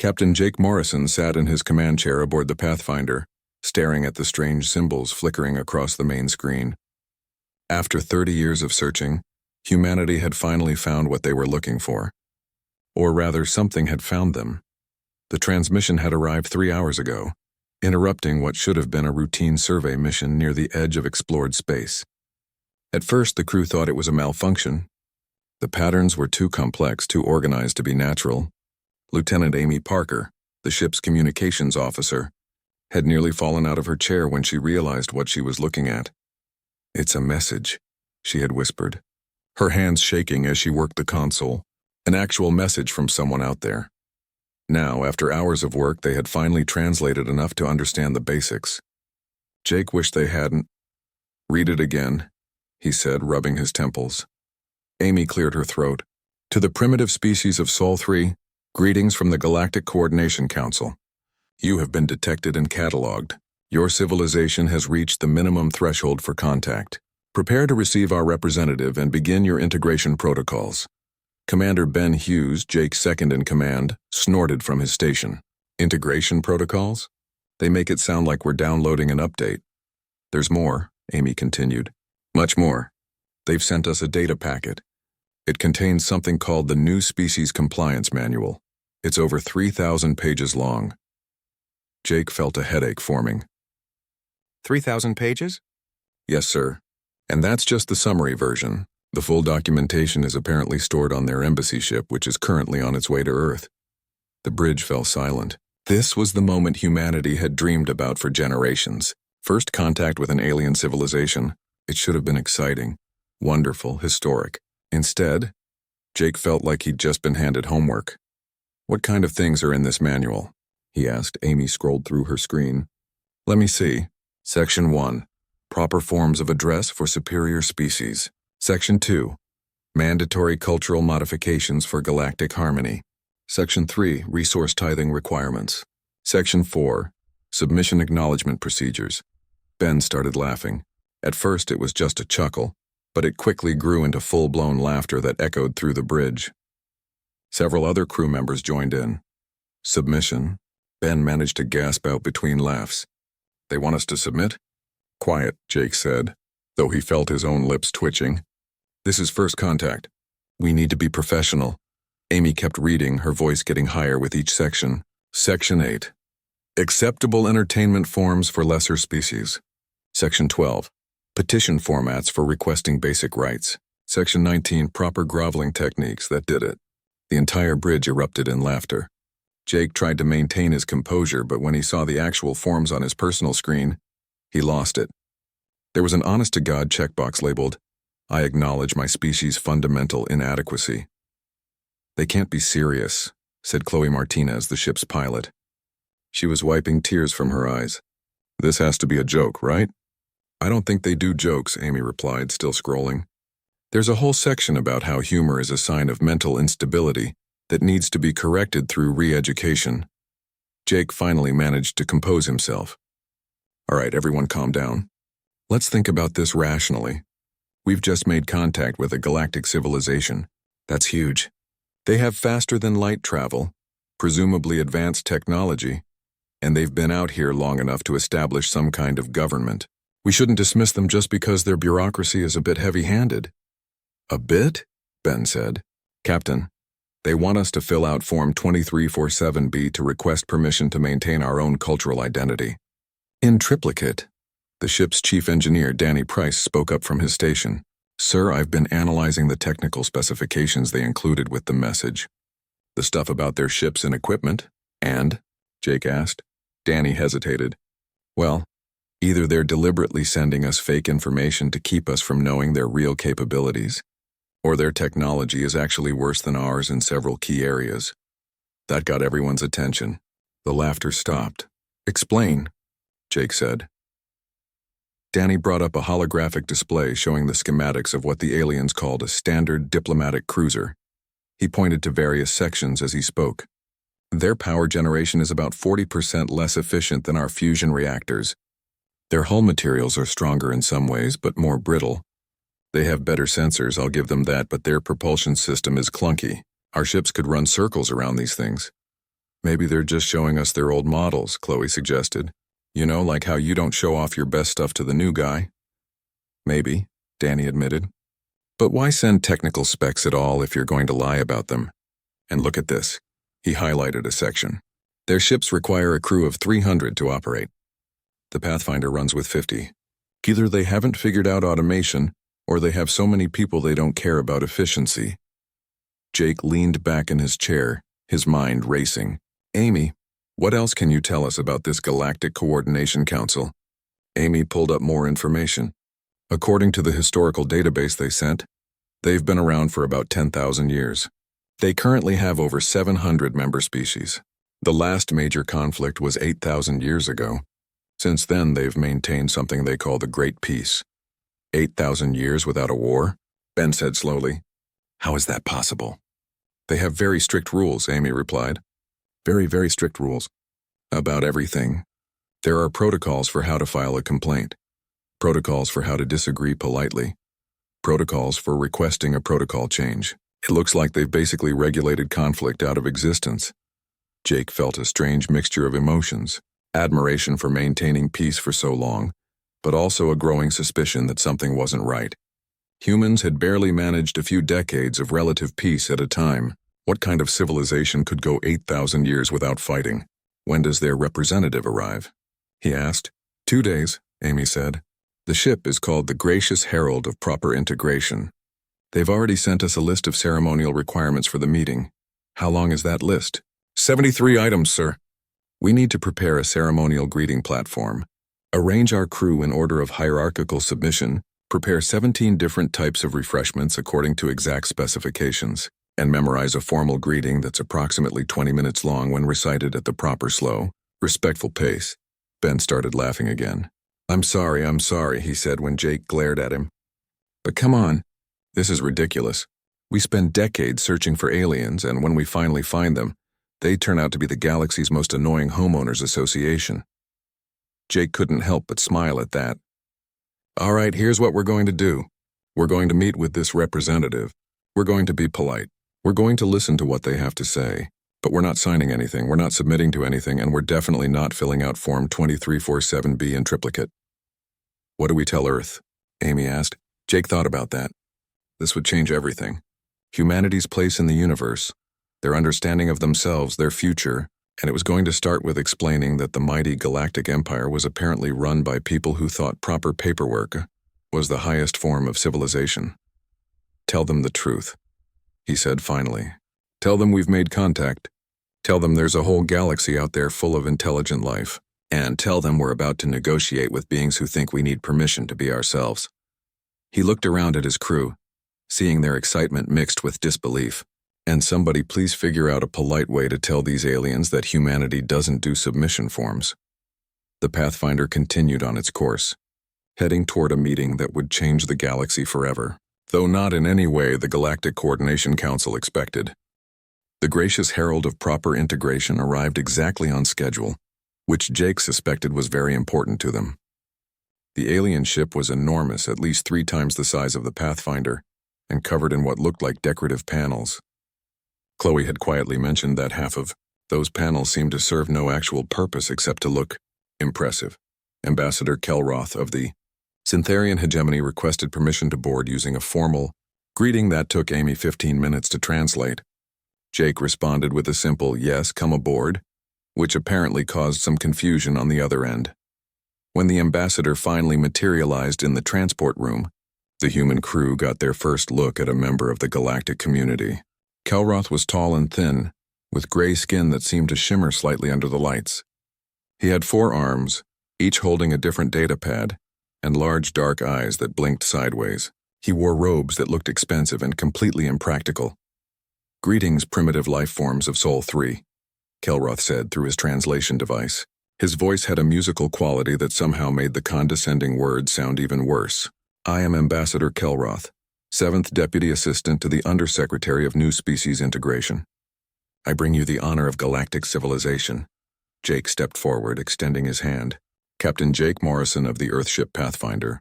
Captain Jake Morrison sat in his command chair aboard the Pathfinder, staring at the strange symbols flickering across the main screen. After 30 years of searching, humanity had finally found what they were looking for. Or rather, something had found them. The transmission had arrived 3 hours ago, interrupting what should have been a routine survey mission near the edge of explored space. At first, the crew thought it was a malfunction. The patterns were too complex, too organized to be natural. Lieutenant Amy Parker, the ship's communications officer, had nearly fallen out of her chair when she realized what she was looking at. "It's a message," she had whispered, her hands shaking as she worked the console. An actual message from someone out there. Now, after hours of work, they had finally translated enough to understand the basics. Jake wished they hadn't. "Read it again," he said, rubbing his temples. Amy cleared her throat. "To the primitive species of Sol 3, greetings from the Galactic Coordination Council. You have been detected and cataloged. Your civilization has reached the minimum threshold for contact. Prepare to receive our representative and begin your integration protocols." Commander Ben Hughes, Jake's second in command, snorted from his station. "Integration protocols? They make it sound like we're downloading an update." "There's more," Amy continued. "Much more. They've sent us a data packet. It contains something called the New Species Compliance Manual. It's over 3,000 pages long." Jake felt a headache forming. 3,000 pages? "Yes, sir. And that's just the summary version. The full documentation is apparently stored on their embassy ship, which is currently on its way to Earth." The bridge fell silent. This was the moment humanity had dreamed about for generations. First contact with an alien civilization. It should have been exciting, wonderful, historic. Instead, Jake felt like he'd just been handed homework. "What kind of things are in this manual?" he asked. Amy scrolled through her screen. "Let me see. Section 1. Proper forms of address for superior species. Section 2. Mandatory cultural modifications for galactic harmony. Section 3. Resource tithing requirements. Section 4. Submission acknowledgement procedures." Ben started laughing. At first it was just a chuckle, but it quickly grew into full-blown laughter that echoed through the bridge. Several other crew members joined in. "Submission?" Ben managed to gasp out between laughs. "They want us to submit?" "Quiet," Jake said, though he felt his own lips twitching. "This is first contact. We need to be professional." Amy kept reading, her voice getting higher with each section. Section 8. Acceptable entertainment forms for lesser species. Section 12. Petition formats for requesting basic rights. Section 19. Proper groveling techniques. That did it. The entire bridge erupted in laughter. Jake tried to maintain his composure, but when he saw the actual forms on his personal screen, he lost it. There was an honest-to-God checkbox labeled, "I acknowledge my species' fundamental inadequacy." "They can't be serious," said Chloe Martinez, the ship's pilot. She was wiping tears from her eyes. "This has to be a joke, right?" "I don't think they do jokes," Amy replied, still scrolling. "There's a whole section about how humor is a sign of mental instability that needs to be corrected through re-education." Jake finally managed to compose himself. "All right, everyone calm down. Let's think about this rationally. We've just made contact with a galactic civilization. That's huge. They have faster-than-light travel, presumably advanced technology, and they've been out here long enough to establish some kind of government. We shouldn't dismiss them just because their bureaucracy is a bit heavy-handed." "A bit?" Ben said. "Captain, they want us to fill out Form 2347B to request permission to maintain our own cultural identity. In triplicate." The ship's chief engineer, Danny Price, spoke up from his station. "Sir, I've been analyzing the technical specifications they included with the message." "The stuff about their ships and equipment?" "And?" Jake asked. Danny hesitated. "Well, either they're deliberately sending us fake information to keep us from knowing their real capabilities, or their technology is actually worse than ours in several key areas." That got everyone's attention. The laughter stopped. "Explain," Jake said. Danny brought up a holographic display showing the schematics of what the aliens called a standard diplomatic cruiser. He pointed to various sections as he spoke. "Their power generation is about 40% less efficient than our fusion reactors. Their hull materials are stronger in some ways, but more brittle. They have better sensors, I'll give them that, but their propulsion system is clunky. Our ships could run circles around these things." Maybe they're just showing us their old models, Chloe suggested. You know, like how you don't show off your best stuff to the new guy. Maybe, Danny admitted. But why send technical specs at all if you're going to lie about them? And look at this. He highlighted a section. Their ships require a crew of 300 to operate. The Pathfinder runs with 50. Either they haven't figured out automation, or they have so many people they don't care about efficiency. Jake leaned back in his chair, his mind racing. Amy, what else can you tell us about this Galactic Coordination Council? Amy pulled up more information. According to the historical database they sent, they've been around for about 10,000 years. They currently have over 700 member species. The last major conflict was 8,000 years ago. Since then, they've maintained something they call the Great Peace. 8,000 years without a war? Ben said slowly. How is that possible? They have very strict rules, Amy replied. Very, very strict rules. About everything. There are protocols for how to file a complaint. Protocols for how to disagree politely. Protocols for requesting a protocol change. It looks like they've basically regulated conflict out of existence. Jake felt a strange mixture of emotions. Admiration for maintaining peace for so long, but also a growing suspicion that something wasn't right. Humans had barely managed a few decades of relative peace at a time. What kind of civilization could go 8,000 years without fighting? When does their representative arrive? He asked. 2 days, Amy said. The ship is called the Gracious Herald of Proper Integration. They've already sent us a list of ceremonial requirements for the meeting. How long is that list? 73 items, sir. We need to prepare a ceremonial greeting platform, arrange our crew in order of hierarchical submission, prepare 17 different types of refreshments according to exact specifications, and memorize a formal greeting that's approximately 20 minutes long when recited at the proper slow, respectful pace. Ben started laughing again. I'm sorry, he said when Jake glared at him. But come on, this is ridiculous. We spend decades searching for aliens, and when we finally find them, they turn out to be the galaxy's most annoying homeowners association. Jake couldn't help but smile at that. All right, here's what we're going to do. We're going to meet with this representative. We're going to be polite. We're going to listen to what they have to say. But we're not signing anything, we're not submitting to anything, and we're definitely not filling out Form 2347B in triplicate. What do we tell Earth? Amy asked. Jake thought about that. This would change everything. Humanity's place in the universe, their understanding of themselves, their future, and it was going to start with explaining that the mighty Galactic Empire was apparently run by people who thought proper paperwork was the highest form of civilization. Tell them the truth, he said finally. Tell them we've made contact. Tell them there's a whole galaxy out there full of intelligent life. And tell them we're about to negotiate with beings who think we need permission to be ourselves. He looked around at his crew, seeing their excitement mixed with disbelief. And somebody please figure out a polite way to tell these aliens that humanity doesn't do submission forms. The Pathfinder continued on its course, heading toward a meeting that would change the galaxy forever, though not in any way the Galactic Coordination Council expected. The Gracious Herald of Proper Integration arrived exactly on schedule, which Jake suspected was very important to them. The alien ship was enormous, at least 3 times the size of the Pathfinder, and covered in what looked like decorative panels. Chloe had quietly mentioned that half of those panels seemed to serve no actual purpose except to look impressive. Ambassador Kelroth of the Syntherian Hegemony requested permission to board using a formal greeting that took Amy 15 minutes to translate. Jake responded with a simple, yes, come aboard, which apparently caused some confusion on the other end. When the ambassador finally materialized in the transport room, the human crew got their first look at a member of the galactic community. Kelroth was tall and thin, with gray skin that seemed to shimmer slightly under the lights. He had 4 arms, each holding a different data pad, and large dark eyes that blinked sideways. He wore robes that looked expensive and completely impractical. Greetings, primitive life forms of Sol 3, Kelroth said through his translation device. His voice had a musical quality that somehow made the condescending words sound even worse. I am Ambassador Kelroth, 7th Deputy Assistant to the Undersecretary of New Species Integration. I bring you the honor of galactic civilization. Jake stepped forward, extending his hand. Captain Jake Morrison of the Earthship Pathfinder.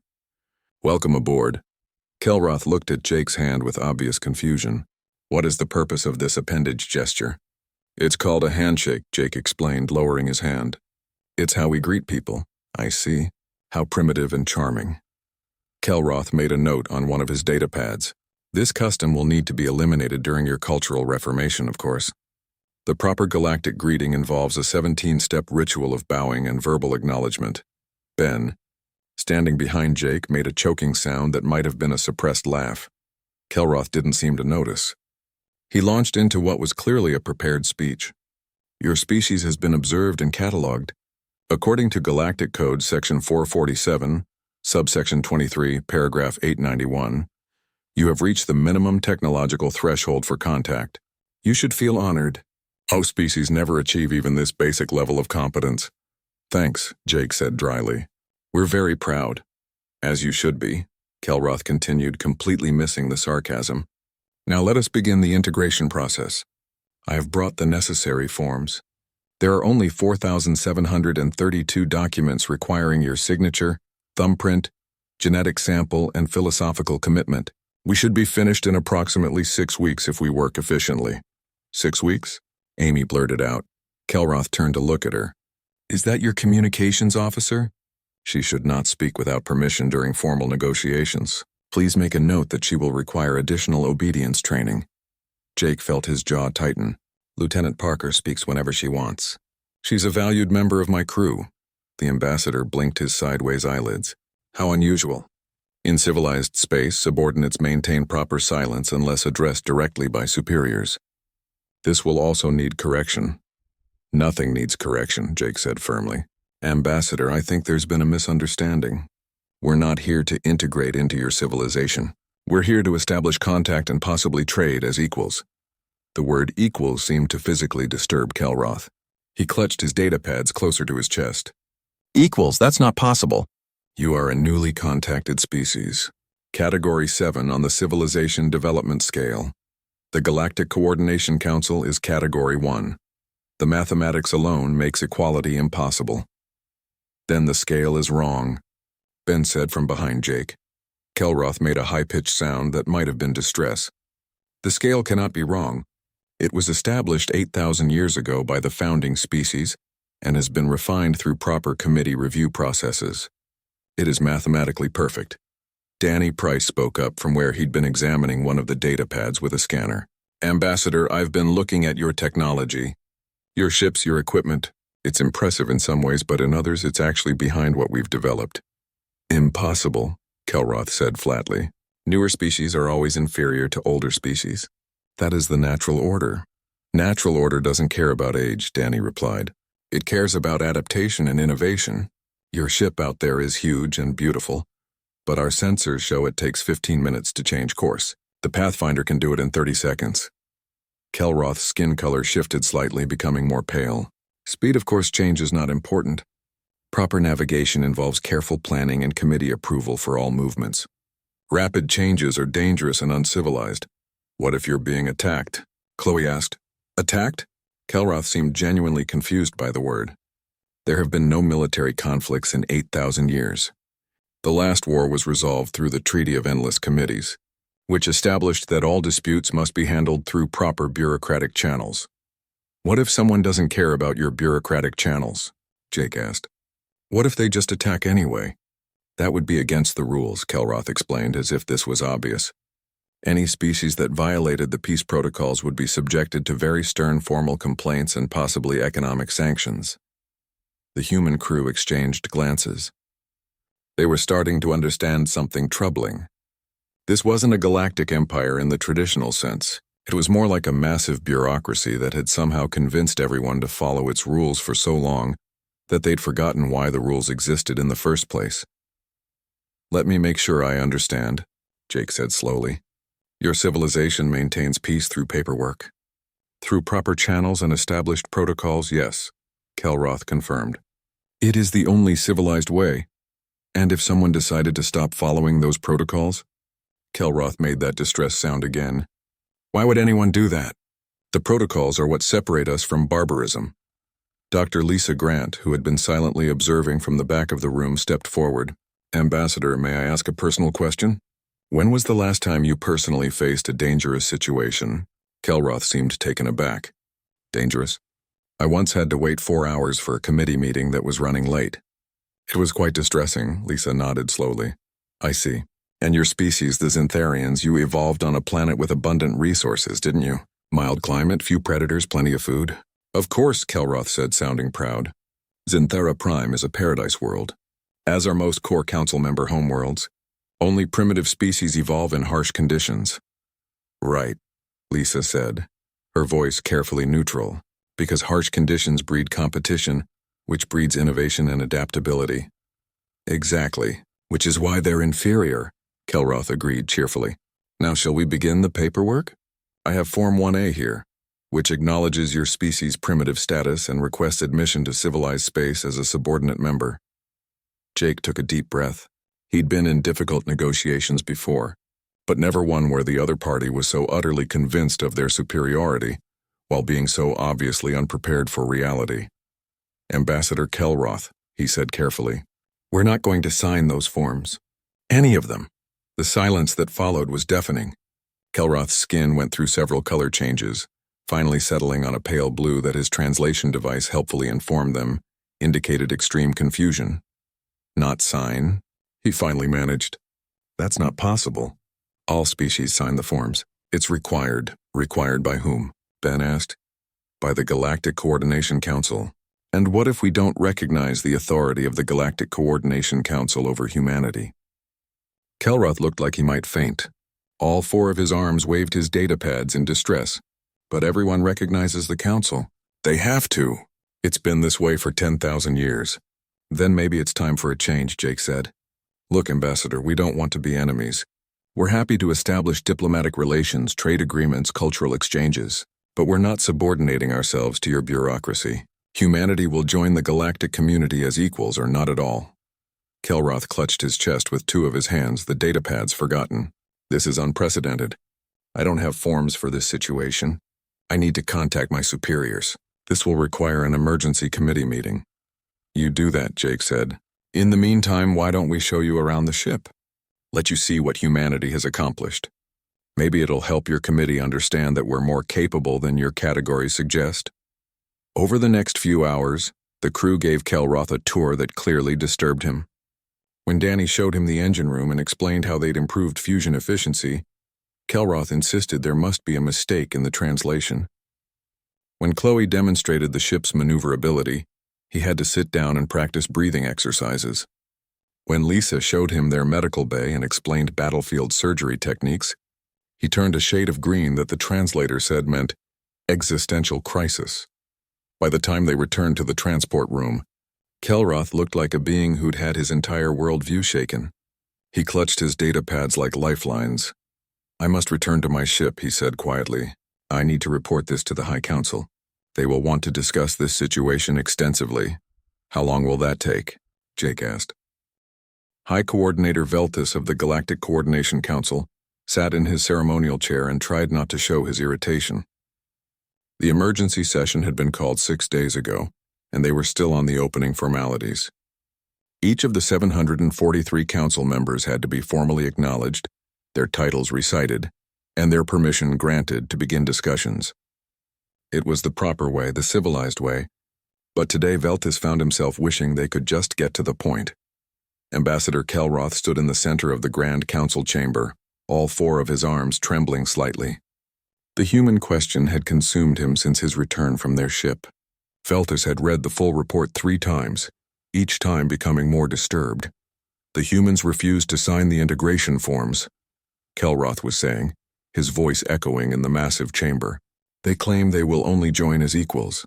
Welcome aboard. Kelroth looked at Jake's hand with obvious confusion. What is the purpose of this appendage gesture? It's called a handshake, Jake explained, lowering his hand. It's how we greet people. I see. How primitive and charming. Kelroth made a note on one of his datapads. This custom will need to be eliminated during your cultural reformation, of course. The proper galactic greeting involves a 17-step ritual of bowing and verbal acknowledgement. Ben, standing behind Jake, made a choking sound that might have been a suppressed laugh. Kelroth didn't seem to notice. He launched into what was clearly a prepared speech. Your species has been observed and catalogued. According to Galactic Code Section 447, subsection 23, paragraph 891, you have reached the minimum technological threshold for contact. You should feel honored. Most species never achieve even this basic level of competence. Thanks, Jake said dryly. We're very proud. As you should be, Kelroth continued, completely missing the sarcasm. Now let us begin the integration process. I have brought the necessary forms. There are only 4,732 documents requiring your signature, thumbprint, genetic sample, and philosophical commitment. We should be finished in approximately 6 weeks if we work efficiently. 6 weeks? Amy blurted out. Kelroth turned to look at her. Is that your communications officer? She should not speak without permission during formal negotiations. Please make a note that she will require additional obedience training. Jake felt his jaw tighten. Lieutenant Parker speaks whenever she wants. She's a valued member of my crew. The ambassador blinked his sideways eyelids. How unusual. In civilized space, subordinates maintain proper silence unless addressed directly by superiors. This will also need correction. Nothing needs correction, Jake said firmly. Ambassador, I think there's been a misunderstanding. We're not here to integrate into your civilization. We're here to establish contact and possibly trade as equals. The word equals seemed to physically disturb Kelroth. He clutched his datapads closer to his chest. Equals, that's not possible. You are a newly contacted species. Category 7 on the Civilization Development Scale. The Galactic Coordination Council is Category 1. The mathematics alone makes equality impossible. Then the scale is wrong, Ben said from behind Jake. Kelroth made a high-pitched sound that might have been distress. The scale cannot be wrong. It was established 8,000 years ago by the founding species and has been refined through proper committee review processes. It is mathematically perfect. Danny Price spoke up from where he'd been examining one of the datapads with a scanner. Ambassador, I've been looking at your technology. Your ships, your equipment. It's impressive in some ways, but in others it's actually behind what we've developed. Impossible, Kelroth said flatly. Newer species are always inferior to older species. That is the natural order. Natural order doesn't care about age, Danny replied. It cares about adaptation and innovation. Your ship out there is huge and beautiful, but our sensors show it takes 15 minutes to change course. The Pathfinder can do it in 30 seconds. Kelroth's skin color shifted slightly, becoming more pale. Speed of course change is not important. Proper navigation involves careful planning and committee approval for all movements. Rapid changes are dangerous and uncivilized. What if you're being attacked? Chloe asked. Attacked? Kelroth seemed genuinely confused by the word. There have been no military conflicts in 8,000 years. The last war was resolved through the Treaty of Endless Committees, which established that all disputes must be handled through proper bureaucratic channels. What if someone doesn't care about your bureaucratic channels? Jake asked. What if they just attack anyway? That would be against the rules, Kelroth explained, as if this was obvious. Any species that violated the peace protocols would be subjected to very stern formal complaints and possibly economic sanctions. The human crew exchanged glances. They were starting to understand something troubling. This wasn't a galactic empire in the traditional sense. It was more like a massive bureaucracy that had somehow convinced everyone to follow its rules for so long that they'd forgotten why the rules existed in the first place. Let me make sure I understand, Jake said slowly. Your civilization maintains peace through paperwork. Through proper channels and established protocols, yes, Kelroth confirmed. It is the only civilized way. And if someone decided to stop following those protocols? Kelroth made that distressed sound again. Why would anyone do that? The protocols are what separate us from barbarism. Dr. Lisa Grant, who had been silently observing from the back of the room, stepped forward. Ambassador, may I ask a personal question? When was the last time you personally faced a dangerous situation? Kelroth seemed taken aback. Dangerous? I once had to wait 4 hours for a committee meeting that was running late. It was quite distressing, Lisa nodded slowly. I see. And your species, the Xantharians, you evolved on a planet with abundant resources, didn't you? Mild climate, few predators, plenty of food. Of course, Kelroth said, sounding proud. Xanthara Prime is a paradise world, as are most core council member homeworlds. Only primitive species evolve in harsh conditions. Right, Lisa said, her voice carefully neutral, because harsh conditions breed competition, which breeds innovation and adaptability. Exactly, which is why they're inferior, Kelroth agreed cheerfully. Now shall we begin the paperwork? I have Form 1A here, which acknowledges your species' primitive status and requests admission to civilized space as a subordinate member. Jake took a deep breath. He'd been in difficult negotiations before, but never one where the other party was so utterly convinced of their superiority, while being so obviously unprepared for reality. Ambassador Kelroth, he said carefully, we're not going to sign those forms. Any of them. The silence that followed was deafening. Kelroth's skin went through several color changes, finally settling on a pale blue that his translation device helpfully informed them indicated extreme confusion. Not sign, he finally managed. That's not possible. All species sign the forms. It's required. Required by whom? Ben asked. By the Galactic Coordination Council. And what if we don't recognize the authority of the Galactic Coordination Council over humanity? Kelroth looked like he might faint. All 4 of his arms waved his datapads in distress. But everyone recognizes the Council. They have to. It's been this way for 10,000 years. Then maybe it's time for a change, Jake said. Look, Ambassador, we don't want to be enemies. We're happy to establish diplomatic relations, trade agreements, cultural exchanges. But we're not subordinating ourselves to your bureaucracy. Humanity will join the galactic community as equals or not at all. Kelroth clutched his chest with 2 of his hands, the datapads forgotten. This is unprecedented. I don't have forms for this situation. I need to contact my superiors. This will require an emergency committee meeting. You do that, Jake said. In the meantime, why don't we show you around the ship? Let you see what humanity has accomplished. Maybe it'll help your committee understand that we're more capable than your categories suggest. Over the next few hours, the crew gave Kelroth a tour that clearly disturbed him. When Danny showed him the engine room and explained how they'd improved fusion efficiency, Kelroth insisted there must be a mistake in the translation. When Chloe demonstrated the ship's maneuverability, he had to sit down and practice breathing exercises. When Lisa showed him their medical bay and explained battlefield surgery techniques, he turned a shade of green that the translator said meant existential crisis. By the time they returned to the transport room, Kelroth looked like a being who'd had his entire worldview shaken. He clutched his datapads like lifelines. I must return to my ship, he said quietly. I need to report this to the High Council. They will want to discuss this situation extensively. How long will that take? Jake asked. High Coordinator Veltus of the Galactic Coordination Council sat in his ceremonial chair and tried not to show his irritation. The emergency session had been called 6 days ago, and they were still on the opening formalities. Each of the 743 council members had to be formally acknowledged, their titles recited, and their permission granted to begin discussions. It was the proper way, the civilized way, but today Veltus found himself wishing they could just get to the point. Ambassador Kelroth stood in the center of the Grand Council chamber, all 4 of his arms trembling slightly. The human question had consumed him since his return from their ship. Veltus had read the full report 3 times, each time becoming more disturbed. The humans refused to sign the integration forms, Kelroth was saying, his voice echoing in the massive chamber. They claim they will only join as equals.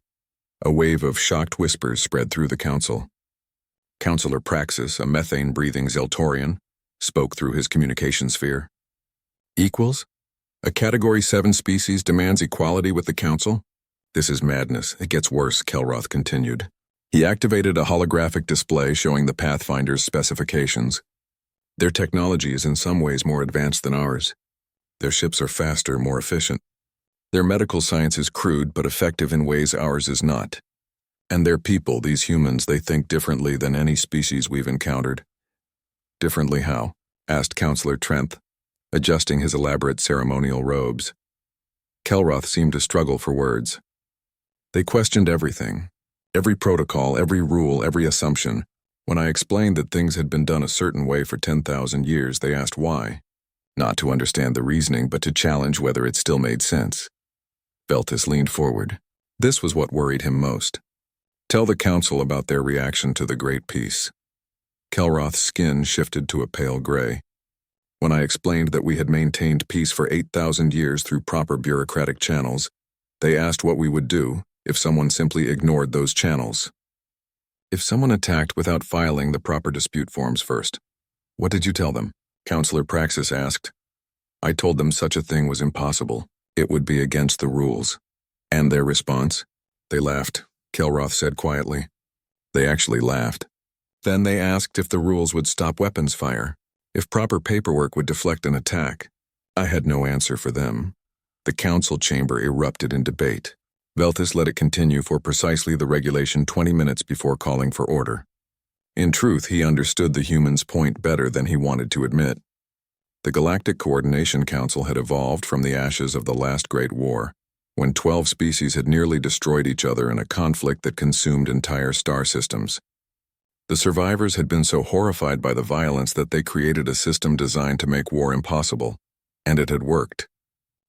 A wave of shocked whispers spread through the council. Councillor Praxis, a methane-breathing Zeltorian, spoke through his communication sphere. Equals? A Category 7 species demands equality with the council? This is madness. It gets worse, Kelroth continued. He activated a holographic display showing the Pathfinder's specifications. Their technology is in some ways more advanced than ours. Their ships are faster, more efficient. Their medical science is crude but effective in ways ours is not. And their people, these humans, they think differently than any species we've encountered. Differently how? Asked Councillor Trenth, adjusting his elaborate ceremonial robes. Kelroth seemed to struggle for words. They questioned everything. Every protocol, every rule, every assumption. When I explained that things had been done a certain way for 10,000 years, they asked why. Not to understand the reasoning, but to challenge whether it still made sense. Veltis leaned forward. This was what worried him most. Tell the council about their reaction to the Great Peace. Kelroth's skin shifted to a pale gray. When I explained that we had maintained peace for 8,000 years through proper bureaucratic channels, they asked what we would do if someone simply ignored those channels. If someone attacked without filing the proper dispute forms first, what did you tell them? Counselor Praxis asked. I told them such a thing was impossible. It would be against the rules. And their response? They laughed, Kelroth said quietly. They actually laughed. Then they asked if the rules would stop weapons fire, if proper paperwork would deflect an attack. I had no answer for them. The council chamber erupted in debate. Veltis let it continue for precisely the regulation 20 minutes before calling for order. In truth, he understood the humans' point better than he wanted to admit. The Galactic Coordination Council had evolved from the ashes of the last Great War, when 12 species had nearly destroyed each other in a conflict that consumed entire star systems. The survivors had been so horrified by the violence that they created a system designed to make war impossible, and it had worked.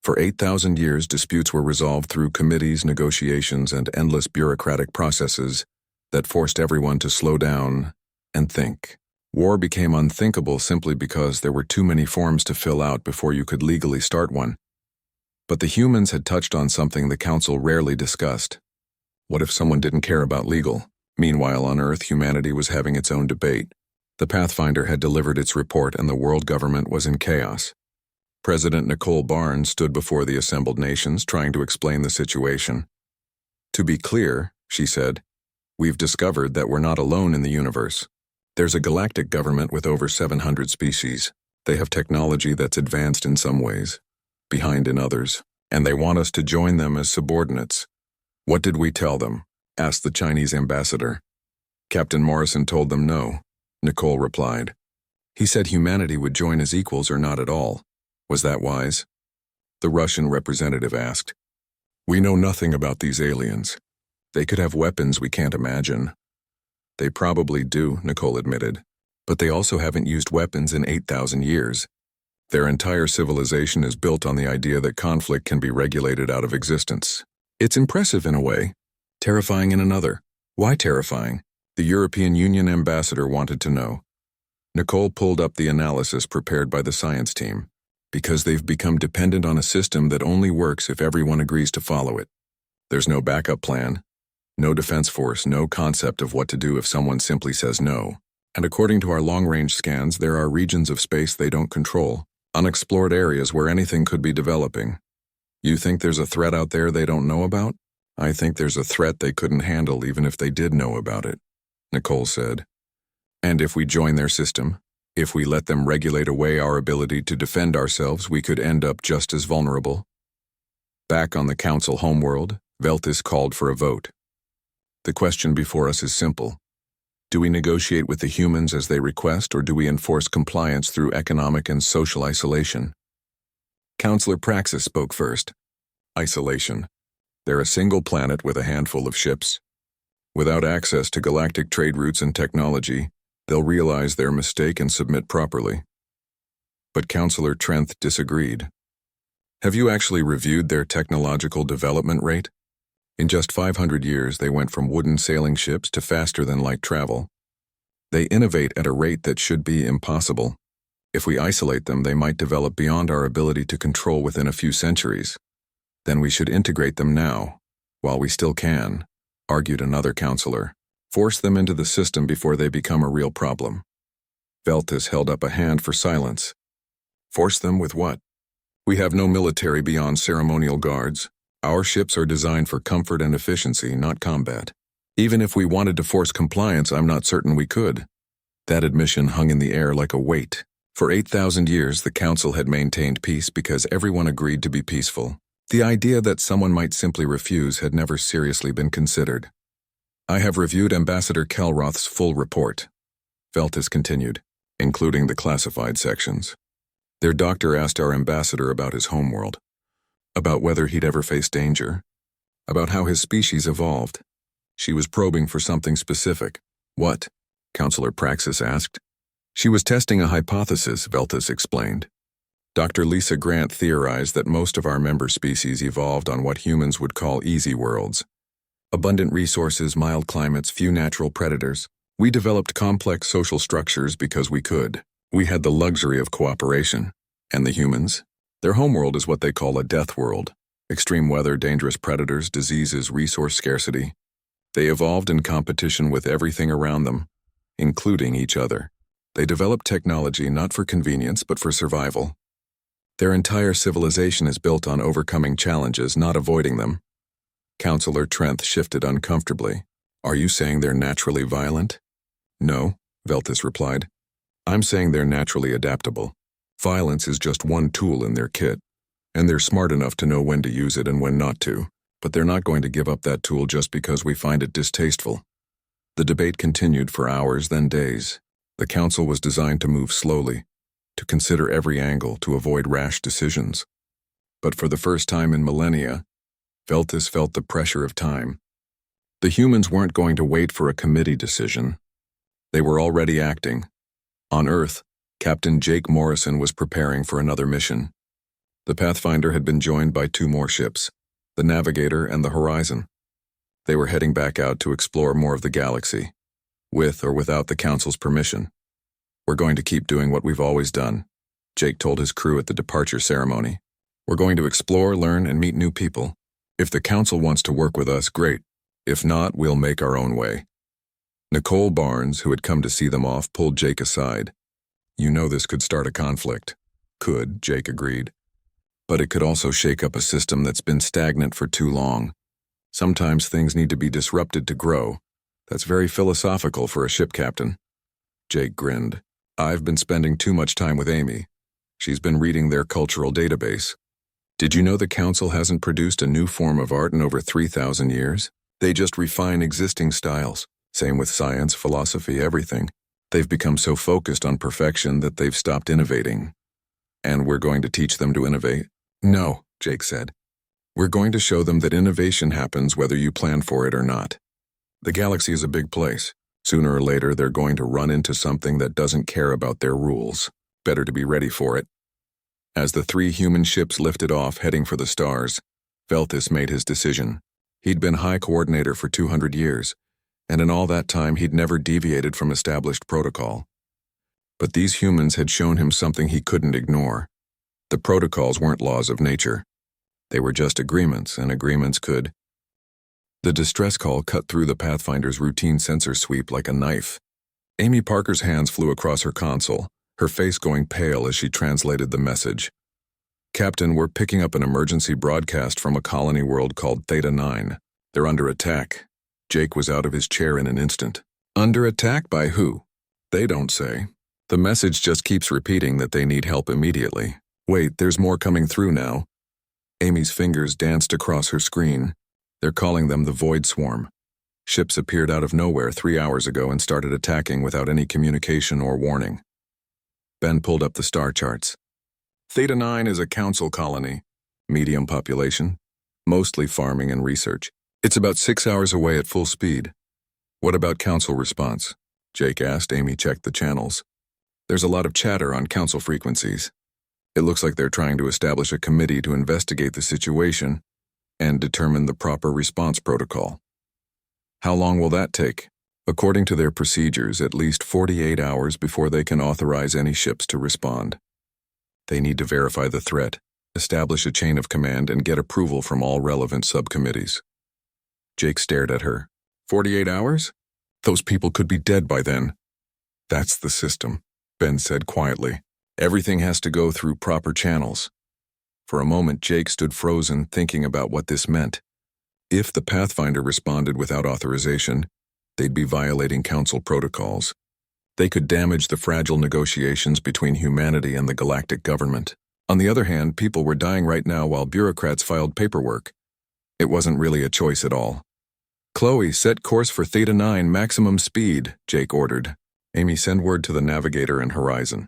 For 8,000 years, disputes were resolved through committees, negotiations, and endless bureaucratic processes that forced everyone to slow down and think. War became unthinkable simply because there were too many forms to fill out before you could legally start one. But the humans had touched on something the council rarely discussed. What if someone didn't care about legal? Meanwhile, on Earth, humanity was having its own debate. The Pathfinder had delivered its report and the world government was in chaos. President Nicole Barnes stood before the assembled nations trying to explain the situation. To be clear, she said, we've discovered that we're not alone in the universe. There's a galactic government with over 700 species. They have technology that's advanced in some ways, behind in others, and they want us to join them as subordinates. What did we tell them? Asked the Chinese ambassador. Captain Morrison told them no, Nicole replied. He said humanity would join as equals or not at all. Was that wise? The Russian representative asked. We know nothing about these aliens. They could have weapons we can't imagine. They probably do, Nicole admitted, but they also haven't used weapons in 8,000 years. Their entire civilization is built on the idea that conflict can be regulated out of existence. It's impressive in a way, terrifying in another. Why terrifying? The European Union ambassador wanted to know. Nicole pulled up the analysis prepared by the science team. Because they've become dependent on a system that only works if everyone agrees to follow it. There's no backup plan, no defense force, no concept of what to do if someone simply says no. And according to our long-range scans, there are regions of space they don't control, unexplored areas where anything could be developing. You think there's a threat out there they don't know about? I think there's a threat they couldn't handle even if they did know about it, Nicole said. And if we join their system, if we let them regulate away our ability to defend ourselves, we could end up just as vulnerable. Back on the council homeworld, Veltis called for a vote. The question before us is simple. Do we negotiate with the humans as they request, or do we enforce compliance through economic and social isolation? Counselor Praxis spoke first. Isolation. They're a single planet with a handful of ships. Without access to galactic trade routes and technology, they'll realize their mistake and submit properly. But Counselor Trenth disagreed. Have you actually reviewed their technological development rate? In just 500 years, they went from wooden sailing ships to faster-than-light travel. They innovate at a rate that should be impossible. If we isolate them, they might develop beyond our ability to control within a few centuries. Then we should integrate them now, while we still can, argued another counselor. Force them into the system before they become a real problem. Veltis held up a hand for silence. Force them with what? We have no military beyond ceremonial guards. Our ships are designed for comfort and efficiency, not combat. Even if we wanted to force compliance, I'm not certain we could. That admission hung in the air like a weight. For 8,000 years, the council had maintained peace because everyone agreed to be peaceful. The idea that someone might simply refuse had never seriously been considered. I have reviewed Ambassador Kelroth's full report, Veltis continued, including the classified sections. Their doctor asked our ambassador about his homeworld, about whether he'd ever faced danger. about how his species evolved. She was probing for something specific. What? Counselor Praxis asked. She was testing a hypothesis, Veltis explained. Dr. Lisa Grant theorized that most of our member species evolved on what humans would call easy worlds. Abundant resources, mild climates, few natural predators. We developed complex social structures because we could. We had the luxury of cooperation. And the humans? Their homeworld is what they call a death world. Extreme weather, dangerous predators, diseases, resource scarcity. They evolved in competition with everything around them, including each other. They developed technology not for convenience but for survival. Their entire civilization is built on overcoming challenges, not avoiding them. Counselor Trenth shifted uncomfortably. Are you saying they're naturally violent? No, Veltis replied. I'm saying they're naturally adaptable. Violence is just one tool in their kit, and they're smart enough to know when to use it and when not to, but they're not going to give up that tool just because we find it distasteful. The debate continued for hours, then days. The council was designed to move slowly, to consider every angle, to avoid rash decisions. But for the first time in millennia, Veltis felt the pressure of time. The humans weren't going to wait for a committee decision. They were already acting. On Earth, Captain Jake Morrison was preparing for another mission. The Pathfinder had been joined by 2 more ships, the Navigator and the Horizon. They were heading back out to explore more of the galaxy, with or without the Council's permission. We're going to keep doing what we've always done, Jake told his crew at the departure ceremony. We're going to explore, learn, and meet new people. If the Council wants to work with us, great. If not, we'll make our own way. Nicole Barnes, who had come to see them off, pulled Jake aside. You know this could start a conflict. Could, Jake agreed. But it could also shake up a system that's been stagnant for too long. Sometimes things need to be disrupted to grow. That's very philosophical for a ship captain. Jake grinned. I've been spending too much time with Amy. She's been reading their cultural database. Did you know the Council hasn't produced a new form of art in over 3,000 years? They just refine existing styles. Same with science, philosophy, everything. They've become so focused on perfection that they've stopped innovating. And we're going to teach them to innovate? No, Jake said. We're going to show them that innovation happens whether you plan for it or not. The galaxy is a big place. Sooner or later, they're going to run into something that doesn't care about their rules. Better to be ready for it. As the 3 human ships lifted off, heading for the stars, Veltis made his decision. He'd been High Coordinator for 200 years, and in all that time he'd never deviated from established protocol. But these humans had shown him something he couldn't ignore. The protocols weren't laws of nature. They were just agreements, and agreements could. The distress call cut through the Pathfinder's routine sensor sweep like a knife. Amy Parker's hands flew across her console, her face going pale as she translated the message. Captain, we're picking up an emergency broadcast from a colony world called Theta 9. They're under attack. Jake was out of his chair in an instant. Under attack by who? They don't say. The message just keeps repeating that they need help immediately. Wait, there's more coming through now. Amy's fingers danced across her screen. They're calling them the Void Swarm. Ships appeared out of nowhere 3 hours ago and started attacking without any communication or warning. Ben pulled up the star charts. Theta 9 is a council colony. Medium population. Mostly farming and research. It's about 6 hours away at full speed. What about council response? Jake asked. Amy checked the channels. There's a lot of chatter on council frequencies. It looks like they're trying to establish a committee to investigate the situation and determine the proper response protocol. How long will that take? According to their procedures, at least 48 hours before they can authorize any ships to respond. They need to verify the threat, establish a chain of command, and get approval from all relevant subcommittees. Jake stared at her. 48 hours? Those people could be dead by then. That's the system, Ben said quietly. Everything has to go through proper channels. For a moment, Jake stood frozen, thinking about what this meant. If the Pathfinder responded without authorization, they'd be violating council protocols. They could damage the fragile negotiations between humanity and the galactic government. On the other hand, people were dying right now while bureaucrats filed paperwork. It wasn't really a choice at all. Chloe, set course for Theta 9 maximum speed, Jake ordered. Amy, send word to the Navigator and Horizon.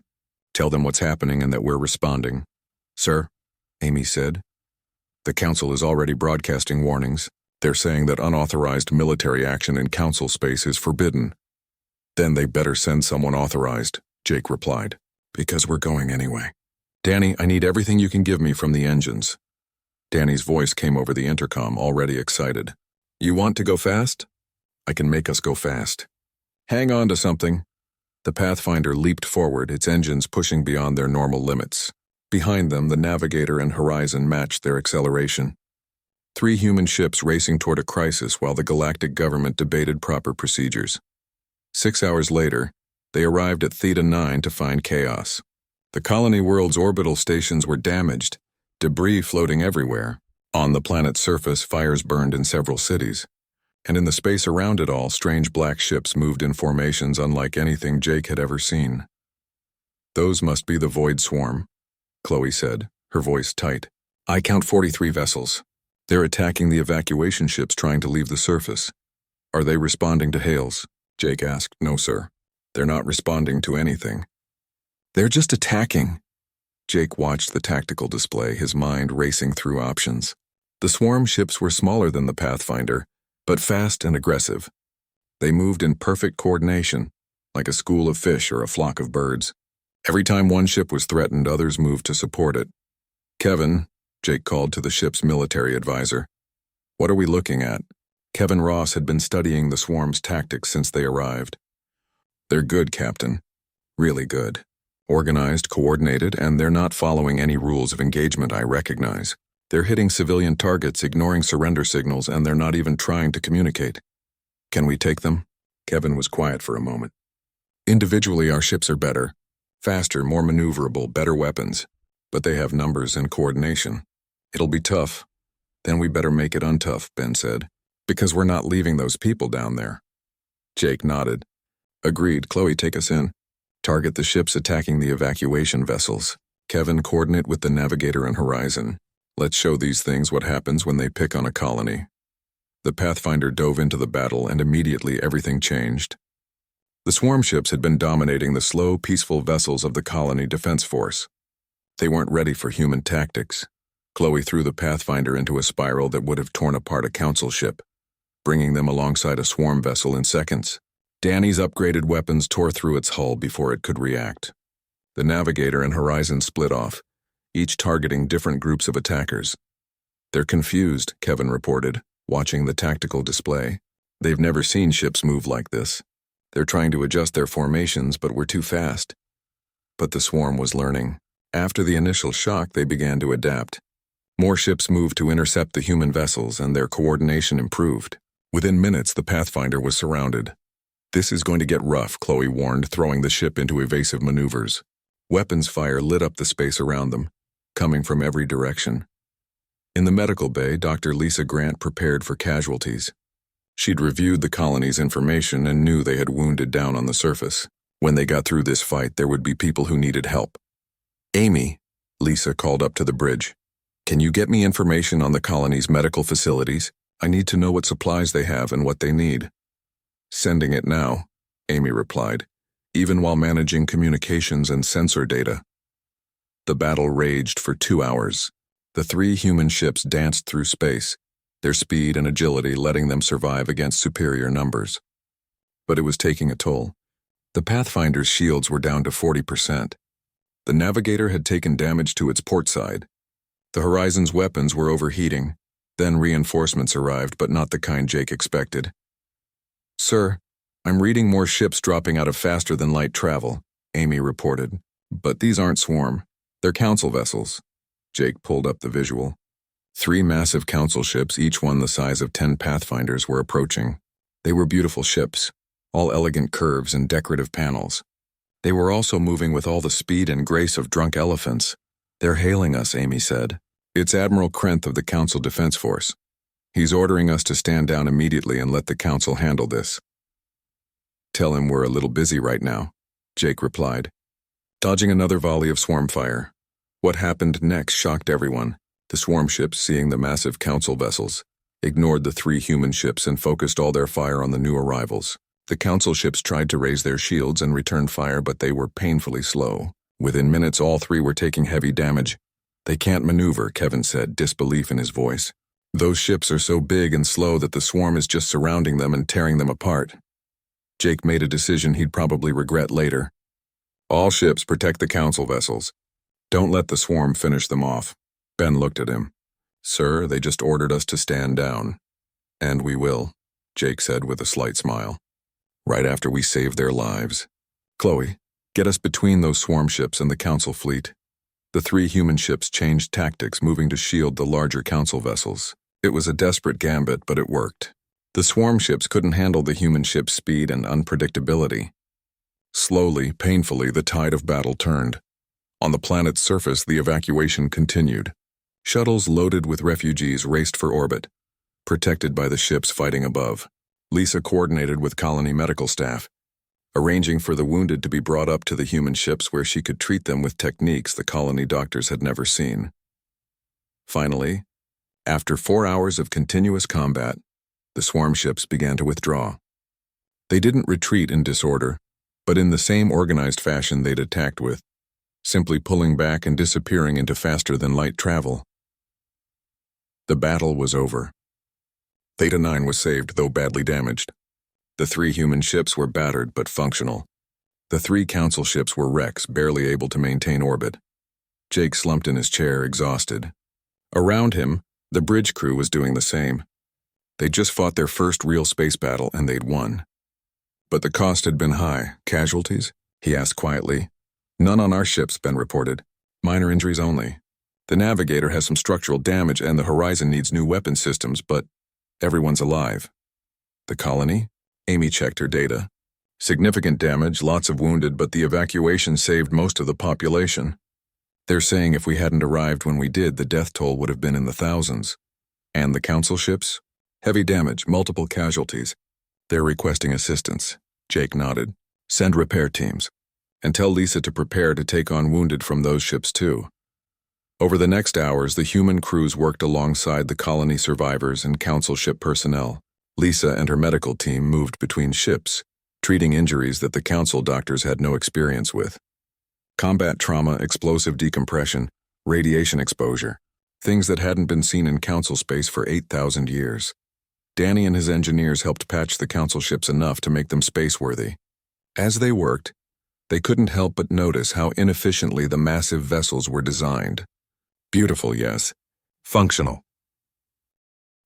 Tell them what's happening and that we're responding. Sir, Amy said. The council is already broadcasting warnings. They're saying that unauthorized military action in council space is forbidden. Then they better send someone authorized, Jake replied. Because we're going anyway. Danny, I need everything you can give me from the engines. Danny's voice came over the intercom, already excited. You want to go fast? I can make us go fast. Hang on to something. The Pathfinder leaped forward, its engines pushing beyond their normal limits. Behind them, the Navigator and Horizon matched their acceleration. 3 human ships racing toward a crisis while the galactic government debated proper procedures. 6 hours later, they arrived at Theta 9 to find chaos. The colony world's orbital stations were damaged, debris floating everywhere. On the planet's surface, fires burned in several cities. And in the space around it all, strange black ships moved in formations unlike anything Jake had ever seen. Those must be the Void Swarm, Chloe said, her voice tight. I count 43 vessels. They're attacking the evacuation ships trying to leave the surface. Are they responding to hails? Jake asked. No, sir. They're not responding to anything. They're just attacking. Jake watched the tactical display, his mind racing through options. The swarm ships were smaller than the Pathfinder, but fast and aggressive. They moved in perfect coordination, like a school of fish or a flock of birds. Every time one ship was threatened, others moved to support it. Kevin, Jake called to the ship's military advisor. What are we looking at? Kevin Ross had been studying the swarm's tactics since they arrived. They're good, Captain. Really good. Organized, coordinated, and they're not following any rules of engagement I recognize. They're hitting civilian targets, ignoring surrender signals, and they're not even trying to communicate. Can we take them? Kevin was quiet for a moment. Individually, our ships are better. Faster, more maneuverable, better weapons. But they have numbers and coordination. It'll be tough. Then we better make it untough, Ben said. Because we're not leaving those people down there. Jake nodded. Agreed. Chloe, take us in. Target the ships attacking the evacuation vessels. Kevin, coordinate with the Navigator and Horizon. Let's show these things what happens when they pick on a colony. The Pathfinder dove into the battle, and immediately everything changed. The swarm ships had been dominating the slow, peaceful vessels of the colony defense force. They weren't ready for human tactics. Chloe threw the Pathfinder into a spiral that would have torn apart a council ship, bringing them alongside a swarm vessel in seconds. Danny's upgraded weapons tore through its hull before it could react. The Navigator and Horizon split off, each targeting different groups of attackers. They're confused, Kevin reported, watching the tactical display. They've never seen ships move like this. They're trying to adjust their formations, but we're too fast. But the swarm was learning. After the initial shock, they began to adapt. More ships moved to intercept the human vessels, and their coordination improved. Within minutes, the Pathfinder was surrounded. This is going to get rough, Chloe warned, throwing the ship into evasive maneuvers. Weapons fire lit up the space around them, coming from every direction. In the medical bay, Dr. Lisa Grant prepared for casualties. She'd reviewed the colony's information and knew they had wounded down on the surface. When they got through this fight, there would be people who needed help. Amy, Lisa called up to the bridge. Can you get me information on the colony's medical facilities? I need to know what supplies they have and what they need. Sending it now, Amy replied, even while managing communications and sensor data. The battle raged for 2 hours. The 3 human ships danced through space, their speed and agility letting them survive against superior numbers. But it was taking a toll. The Pathfinder's shields were down to 40%. The Navigator had taken damage to its port side. The Horizon's weapons were overheating. Then reinforcements arrived, but not the kind Jake expected. Sir, I'm reading more ships dropping out of faster-than-light travel, Amy reported. But these aren't swarm. They're council vessels. Jake pulled up the visual. 3 massive council ships, each one the size of 10 Pathfinders, were approaching. They were beautiful ships, all elegant curves and decorative panels. They were also moving with all the speed and grace of drunk elephants. They're hailing us, Amy said. It's Admiral Krenth of the Council Defense Force. He's ordering us to stand down immediately and let the Council handle this. Tell him we're a little busy right now, Jake replied, dodging another volley of swarm fire. What happened next shocked everyone. The swarm ships, seeing the massive Council vessels, ignored the 3 human ships and focused all their fire on the new arrivals. The Council ships tried to raise their shields and return fire, but they were painfully slow. Within minutes, all 3 were taking heavy damage. They can't maneuver, Kevin said, disbelief in his voice. Those ships are so big and slow that the swarm is just surrounding them and tearing them apart. Jake made a decision he'd probably regret later. All ships protect the council vessels. Don't let the swarm finish them off. Ben looked at him. Sir, they just ordered us to stand down. And we will, Jake said with a slight smile. Right after we save their lives. Chloe, get us between those swarm ships and the council fleet. The 3 human ships changed tactics, moving to shield the larger council vessels. It was a desperate gambit, but it worked. The swarm ships couldn't handle the human ships' speed and unpredictability. Slowly, painfully, the tide of battle turned. On the planet's surface, the evacuation continued. Shuttles loaded with refugees raced for orbit, protected by the ships fighting above. Lisa coordinated with colony medical staff, arranging for the wounded to be brought up to the human ships where she could treat them with techniques the colony doctors had never seen. Finally, after 4 hours of continuous combat, the swarm ships began to withdraw. They didn't retreat in disorder, but in the same organized fashion they'd attacked with, simply pulling back and disappearing into faster-than-light travel. The battle was over. Theta 9 was saved, though badly damaged. The 3 human ships were battered but functional. The 3 council ships were wrecks, barely able to maintain orbit. Jake slumped in his chair, exhausted. Around him, the bridge crew was doing the same. They'd just fought their first real space battle, and they'd won. But the cost had been high. Casualties? He asked quietly. None on our ships, Ben reported. Minor injuries only. The Navigator has some structural damage and the Horizon needs new weapon systems, but everyone's alive. The colony? Amy checked her data. Significant damage, lots of wounded, but the evacuation saved most of the population. They're saying if we hadn't arrived when we did, the death toll would have been in the thousands. And the council ships? Heavy damage, multiple casualties. They're requesting assistance. Jake nodded. Send repair teams. And tell Lisa to prepare to take on wounded from those ships too. Over the next hours, the human crews worked alongside the colony survivors and council ship personnel. Lisa and her medical team moved between ships, treating injuries that the council doctors had no experience with. Combat trauma, explosive decompression, radiation exposure, things that hadn't been seen in council space for 8,000 years. Danny and his engineers helped patch the council ships enough to make them space-worthy. As they worked, they couldn't help but notice how inefficiently the massive vessels were designed. Beautiful, yes. Functional.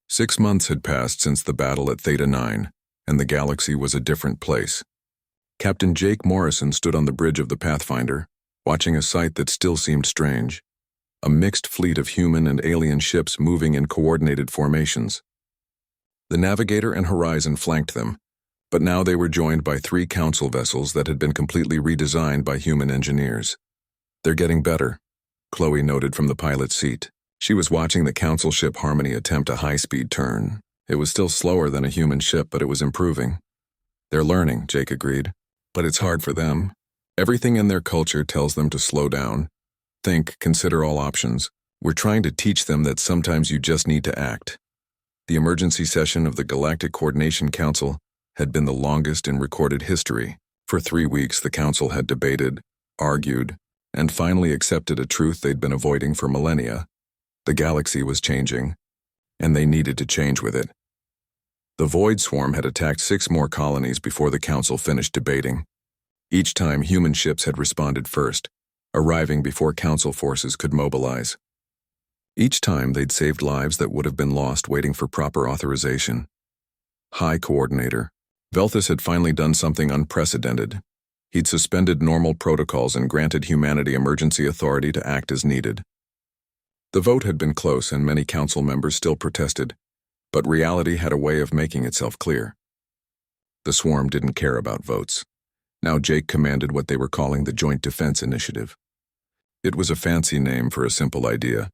6 months had passed since the battle at Theta 9, and the galaxy was a different place. Captain Jake Morrison stood on the bridge of the Pathfinder, watching a sight that still seemed strange. A mixed fleet of human and alien ships moving in coordinated formations. The Navigator and Horizon flanked them, but now they were joined by 3 council vessels that had been completely redesigned by human engineers. They're getting better, Chloe noted from the pilot's seat. She was watching the council ship Harmony attempt a high-speed turn. It was still slower than a human ship, but it was improving. They're learning, Jake agreed. But it's hard for them. Everything in their culture tells them to slow down. Think, consider all options. We're trying to teach them that sometimes you just need to act. The emergency session of the Galactic Coordination Council had been the longest in recorded history. For 3 weeks, the council had debated, argued, and finally accepted a truth they'd been avoiding for millennia. The galaxy was changing, and they needed to change with it. The Void Swarm had attacked 6 more colonies before the council finished debating. Each time, human ships had responded first, arriving before council forces could mobilize. Each time, they'd saved lives that would have been lost waiting for proper authorization. High Coordinator, Velthus had finally done something unprecedented. He'd suspended normal protocols and granted humanity emergency authority to act as needed. The vote had been close and many council members still protested, but reality had a way of making itself clear. The swarm didn't care about votes. Now Jake commanded what they were calling the Joint Defense Initiative. It was a fancy name for a simple idea.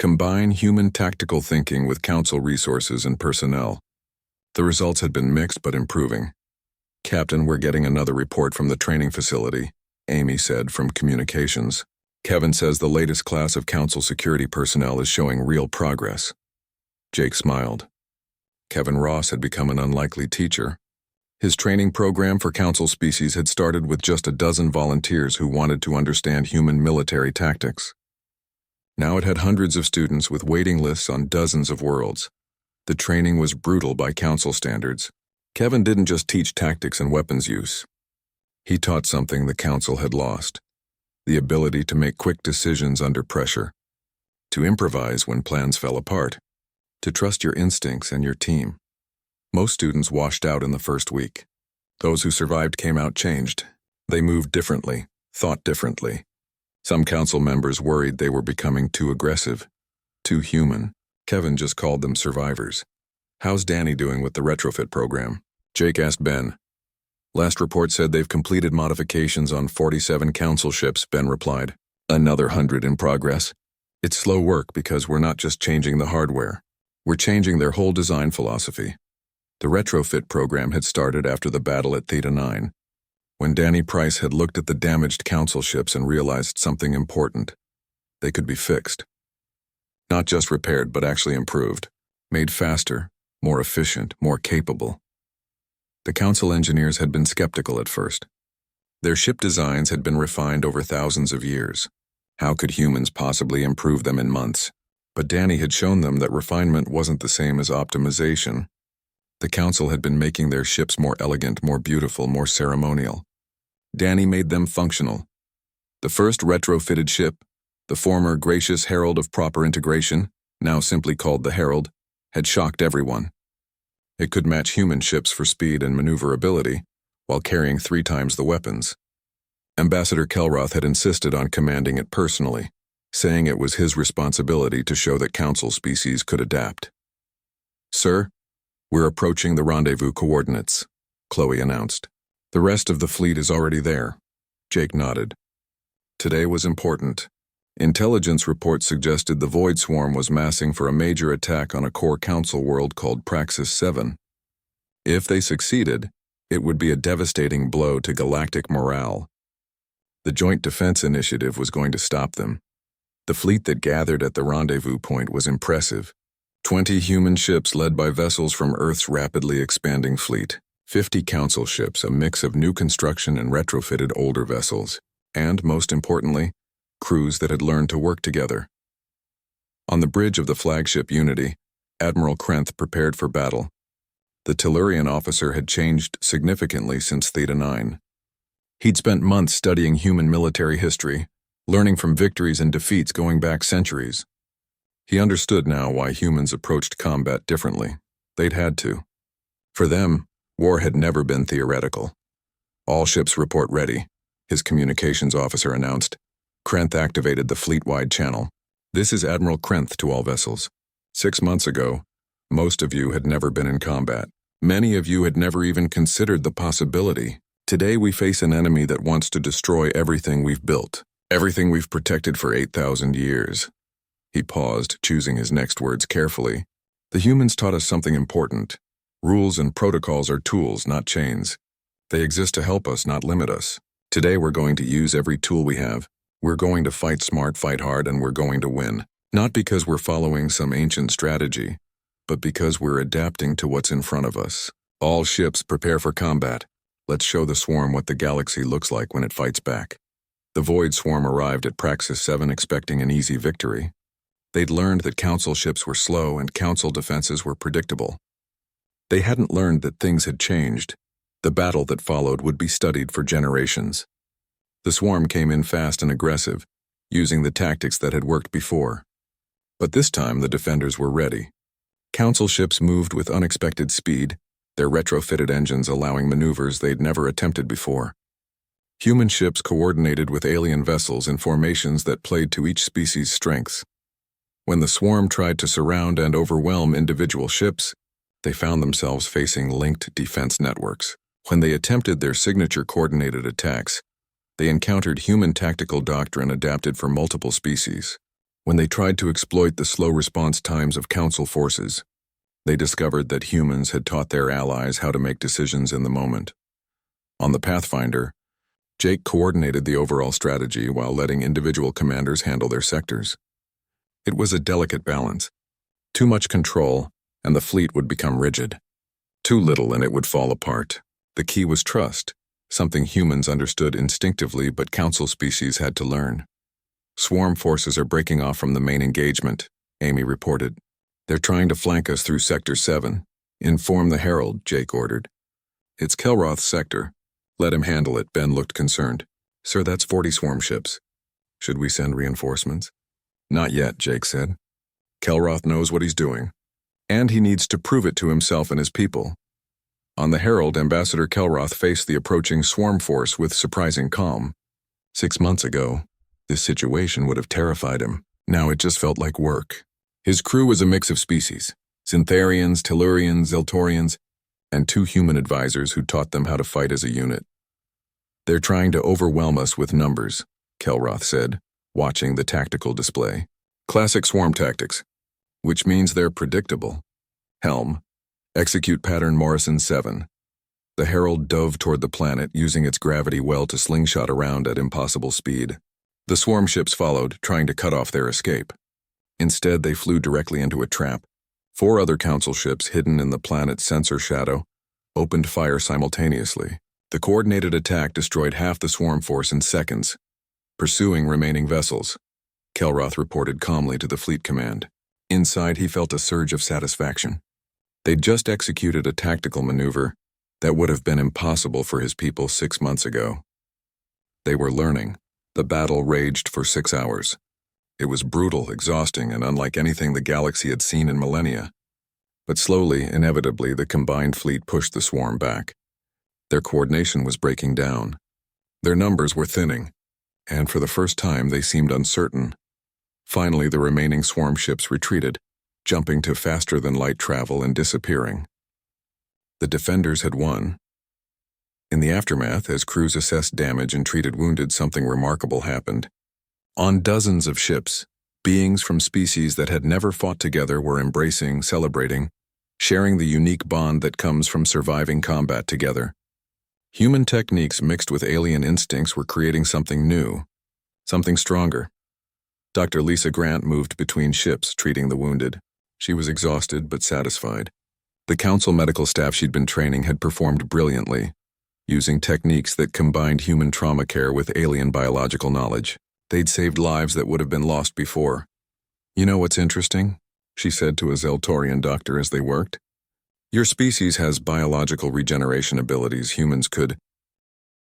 Combine human tactical thinking with council resources and personnel. The results had been mixed but improving. Captain, we're getting another report from the training facility, Amy said from communications. Kevin says the latest class of council security personnel is showing real progress. Jake smiled. Kevin Ross had become an unlikely teacher. His training program for council species had started with just a dozen volunteers who wanted to understand human military tactics. Now it had hundreds of students with waiting lists on dozens of worlds. The training was brutal by council standards. Kevin didn't just teach tactics and weapons use. He taught something the council had lost: the ability to make quick decisions under pressure, to improvise when plans fell apart, to trust your instincts and your team. Most students washed out in the first week. Those who survived came out changed. They moved differently, thought differently. Some council members worried they were becoming too aggressive, too human. Kevin just called them survivors. "How's Danny doing with the retrofit program?" Jake asked Ben. "Last report said they've completed modifications on 47 council ships," Ben replied. "Another 100 in progress. It's slow work because we're not just changing the hardware. We're changing their whole design philosophy." The retrofit program had started after the battle at Theta 9, when Danny Price had looked at the damaged council ships and realized something important. They could be fixed. Not just repaired, but actually improved, made faster, more efficient, more capable. The council engineers had been skeptical at first. Their ship designs had been refined over thousands of years. How could humans possibly improve them in months? But Danny had shown them that refinement wasn't the same as optimization. The council had been making their ships more elegant, more beautiful, more ceremonial. Danny made them functional. The first retrofitted ship, the former gracious Herald of Proper Integration, now simply called the Herald, had shocked everyone. It could match human ships for speed and maneuverability, while carrying 3 times the weapons. Ambassador Kelroth had insisted on commanding it personally, saying it was his responsibility to show that council species could adapt. "Sir, we're approaching the rendezvous coordinates," Chloe announced. "The rest of the fleet is already there." Jake nodded. Today was important. Intelligence reports suggested the Void Swarm was massing for a major attack on a core council world called Praxis 7. If they succeeded, it would be a devastating blow to galactic morale. The Joint Defense Initiative was going to stop them. The fleet that gathered at the rendezvous point was impressive. 20 human ships led by vessels from Earth's rapidly expanding fleet. 50 council ships, a mix of new construction and retrofitted older vessels. And, most importantly, crews that had learned to work together. On the bridge of the flagship Unity, Admiral Krenth prepared for battle. The Tellurian officer had changed significantly since Theta 9. He'd spent months studying human military history, learning from victories and defeats going back centuries. He understood now why humans approached combat differently. They'd had to. For them, war had never been theoretical. "All ships report ready," his communications officer announced. Krenth activated the fleet-wide channel. "This is Admiral Krenth to all vessels. 6 months ago, most of you had never been in combat. Many of you had never even considered the possibility. Today we face an enemy that wants to destroy everything we've built, everything we've protected for 8,000 years. He paused, choosing his next words carefully. "The humans taught us something important. Rules and protocols are tools, not chains. They exist to help us, not limit us. Today we're going to use every tool we have. We're going to fight smart, fight hard, and we're going to win. Not because we're following some ancient strategy, but because we're adapting to what's in front of us. All ships prepare for combat. Let's show the swarm what the galaxy looks like when it fights back." The Void Swarm arrived at Praxis 7 expecting an easy victory. They'd learned that council ships were slow and council defenses were predictable. They hadn't learned that things had changed. The battle that followed would be studied for generations. The swarm came in fast and aggressive, using the tactics that had worked before. But this time the defenders were ready. Council ships moved with unexpected speed, their retrofitted engines allowing maneuvers they'd never attempted before. Human ships coordinated with alien vessels in formations that played to each species' strengths. When the swarm tried to surround and overwhelm individual ships, they found themselves facing linked defense networks. When they attempted their signature coordinated attacks, they encountered human tactical doctrine adapted for multiple species. When they tried to exploit the slow response times of council forces, they discovered that humans had taught their allies how to make decisions in the moment. On the Pathfinder, Jake coordinated the overall strategy while letting individual commanders handle their sectors. It was a delicate balance. Too much control, and the fleet would become rigid. Too little, and it would fall apart. The key was trust, something humans understood instinctively but council species had to learn. Swarm forces are breaking off from the main engagement, Amy reported. They're trying to flank us through Sector 7. Inform the Herald, Jake ordered. It's Kelroth's sector. Let him handle it, Ben looked concerned. Sir, that's 40 swarm ships. Should we send reinforcements? Not yet, Jake said. Kelroth knows what he's doing, and he needs to prove it to himself and his people. On the Herald, Ambassador Kelroth faced the approaching swarm force with surprising calm. 6 months ago, this situation would have terrified him. Now it just felt like work. His crew was a mix of species, Syntharians, Tellurians, Zeltorians, and 2 human advisors who taught them how to fight as a unit. They're trying to overwhelm us with numbers, Kelroth said, watching the tactical display. Classic swarm tactics, which means they're predictable. Helm. Execute pattern Morrison 7. The Herald dove toward the planet, using its gravity well to slingshot around at impossible speed. The swarm ships followed, trying to cut off their escape. Instead, they flew directly into a trap. 4 other council ships, hidden in the planet's sensor shadow, opened fire simultaneously. The coordinated attack destroyed half the swarm force in seconds, pursuing remaining vessels. Kelroth reported calmly to the fleet command. Inside, he felt a surge of satisfaction. They'd just executed a tactical maneuver that would have been impossible for his people 6 months ago. They were learning. The battle raged for 6 hours. It was brutal, exhausting, and unlike anything the galaxy had seen in millennia. But slowly, inevitably, the combined fleet pushed the swarm back. Their coordination was breaking down. Their numbers were thinning, and for the first time they seemed uncertain. Finally, the remaining swarm ships retreated, jumping to faster-than-light travel and disappearing. The defenders had won. In the aftermath, as crews assessed damage and treated wounded, something remarkable happened. On dozens of ships, beings from species that had never fought together were embracing, celebrating, sharing the unique bond that comes from surviving combat together. Human techniques mixed with alien instincts were creating something new, something stronger. Dr. Lisa Grant moved between ships, treating the wounded. She was exhausted but satisfied. The council medical staff she'd been training had performed brilliantly, using techniques that combined human trauma care with alien biological knowledge. They'd saved lives that would have been lost before. You know what's interesting? She said to a Zeltorian doctor as they worked. Your species has biological regeneration abilities humans could